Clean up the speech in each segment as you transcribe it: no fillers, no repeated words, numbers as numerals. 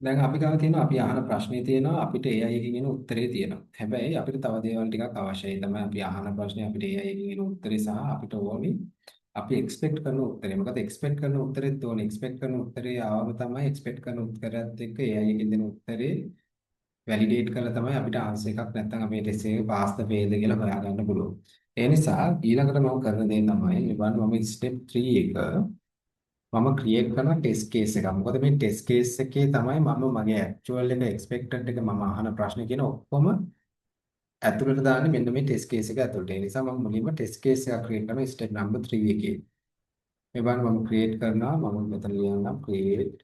දැන් අපි ගාව තියෙනවා අපි අහන ප්‍රශ්නේ තියෙනවා අපිට AI එකකින් එන උත්තරේ තියෙනවා. හැබැයි අපිට තව දේවල් ටිකක් අවශ්‍යයි. තමයි අපි අහන ප්‍රශ්නේ අපිට AI එකකින් එන උත්තරේ සහ අපිට ඕනේ අපි එක්ස්පෙක්ට් කරන උත්තරේ. මොකද එක්ස්පෙක්ට් කරන උත්තරෙත් ඕනේ. එක්ස්පෙක්ට් කරන උත්තරේ ආවම තමයි එක්ස්පෙක්ට් කරන උත්තරයත් එක්ක AI එකකින් දෙන උත්තරේ වැලිඩේට් කරලා තමයි අපිට ආන්සර් එකක් නැත්නම් අපේ ටෙස්ට් එක පාස්ද ෆේල්ද කියලා හොයාගන්න පුළුවන්. ඒ නිසා ඊළඟට මම කරන දේ තමයි මෙවන් මම ස්ටෙප් 3 එක මම ක්‍රියේට් කරන ටෙස්ට් කේස් එකක්. මොකද මේ ටෙස්ට් කේස් එකේ තමයි මම මගේ ඇක්චුවල් එක එක්ස්පෙක්ටඩ් එක මම අහන ප්‍රශ්න කියන ඔක්කොම ඇතුළට දාන්නේ මෙන්න මේ ටෙස්ට් කේස් එක ඇතුළට. ඒ නිසා මම මුලින්ම ටෙස්ට් කේස් එකක් ක්‍රියේට් කරනවා ස්ටෙප් නම්බර් 3 එකේ. මේ බලන්න මම ක්‍රියේට් කරනවා මම මෙතන ලියන්නම් create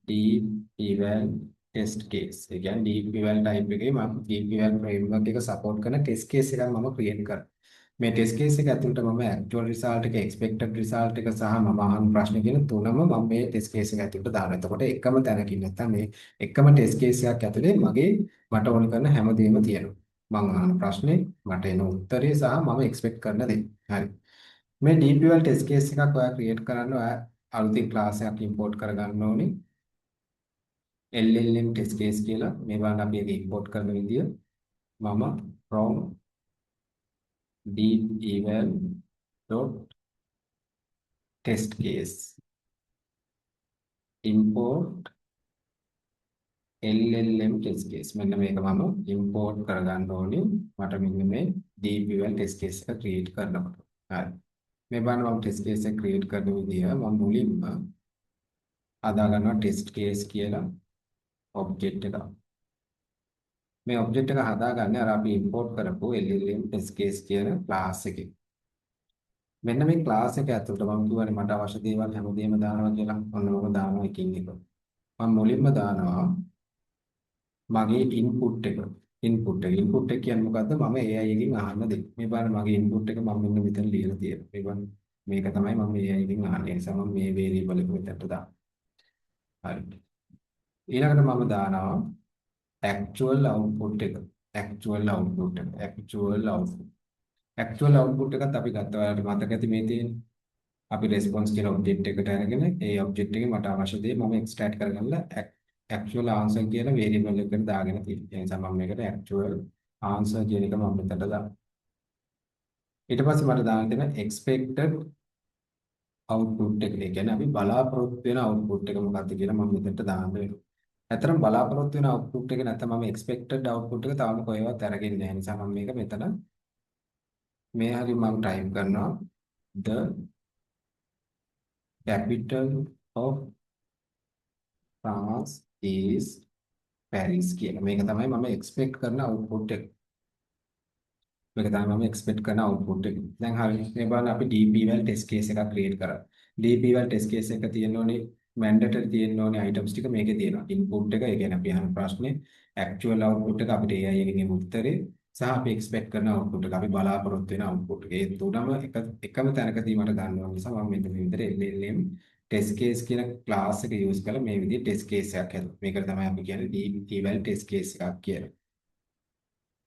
deep eval test case. ඒ කියන්නේ deep eval type එකේ මම deep eval framework එක support කරන test case එකක් මම create කරනවා. මේ test case එක ඇතුළත මම actual result එක expected result එක සහ මම අහන ප්‍රශ්න කියන තුනම මම මේ test case එක ඇතුළත දානවා. එතකොට එකම තැනකින් නැත්නම් මේ එකම test case එකක් ඇතුලේ මට ඕන කරන හැමදේම තියෙනවා. මම අහන ප්‍රශ්නේ මට එන උත්තරේ සහ මම expect කරන දේ. හරි. මේ deep eval test case එකක් ඔයා create කරන්න ඔයා අලුතින් class එකක් import කරගන්න ඕනේ. LLM test case කියලා මේ බලන්න අපි ඒක import කරන විදිය මම from deepeval.test case import LLM test case මෙන්න මේක මම import කරගන්න ඕනේ මට මෙන්න මේ deepeval test case එක create කරනකොට හරි මේ බලන්න මම test case එක create කරන විදිය මම මුලින්ම හදා ගන්නවා test case කියලා object එකක් මේ ඔබ්ජෙක්ට් එක හදාගන්නේ අර අපි import කරපු LLM test case කියන class එකේ. මෙන්න මේ class එක ඇතුළට මම කියවනේ මට අවශ්‍ය දේවල් හැමදේම දානවා කියලා. ඔන්න මම දානවා එකින් එක. මම මුලින්ම දානවා මගේ input එක. input එක කියන්නේ මොකද්ද? මම AI එකකින් අහන්න දෙන්නේ. මේ බලන්න මගේ input එක මම මෙන්න මෙතන ලියලා තියෙනවා. මේ බලන්න මේක තමයි මම AI එකකින් අහන්නේ. ඒ නිසා මම මේ variable එක මෙතනට දානවා. හරි. ඊළඟට මම දානවා actual output එක. actual output එකත් අපි ගත්තා. ඔයාලට මතක ඇති මේ තියෙන. අපි response කියලා object එකට අරගෙන ඒ object එකේ මට අවශ්‍ය දේ මම extract කරගන්නලා actual answer කියලා variable එකකට දාගෙන තියෙනවා. ඒ නිසා මම මේකට actual answer කියන එක මම මෙතනට දානවා. ඊට පස්සේ මට දාන්න තියෙන expected output එක. ඒ කියන්නේ අපි බලාපොරොත්තු වෙන output එක මොකක්ද කියලා මම මෙතනට දාන්න වෙනවා. ඇත්තටම බලාපොරොත්තු වෙන output එක නැත්නම් මම expected output එක තාම කොහෙවත් අරගෙන නැහැ. නිසා මම මේක මෙතන මේ හරි මම type කරනවා the capital of France is Paris කියලා. මේක තමයි මම expect කරන output එක. මේක තමයි මම expect කරන output එක. දැන් හරි මේ බලන්න අපි DPවල test case එකක් create කරා. DPවල test case එක තියෙන්න ඕනේ mandatory තියෙන්න ඕනේ items ටික මේකේ තියෙනවා. input එක, ඒ කියන්නේ අපි අහන ප්‍රශ්නේ, actual output එක අපිට AI එකකින් උත්තරේ සහ අපි expect කරන output එක, අපි බලාපොරොත්තු වෙන output එක. ඒ තුනම එකම තැනකදී මට ගන්න ඕන නිසා මම මෙන්න මේ විදිහට LLM test case කියන class එක use කරලා මේ විදිහට test case එකක් හදුවා. මේකට තමයි අපි කියන්නේ DPවල test case එකක් කියලා.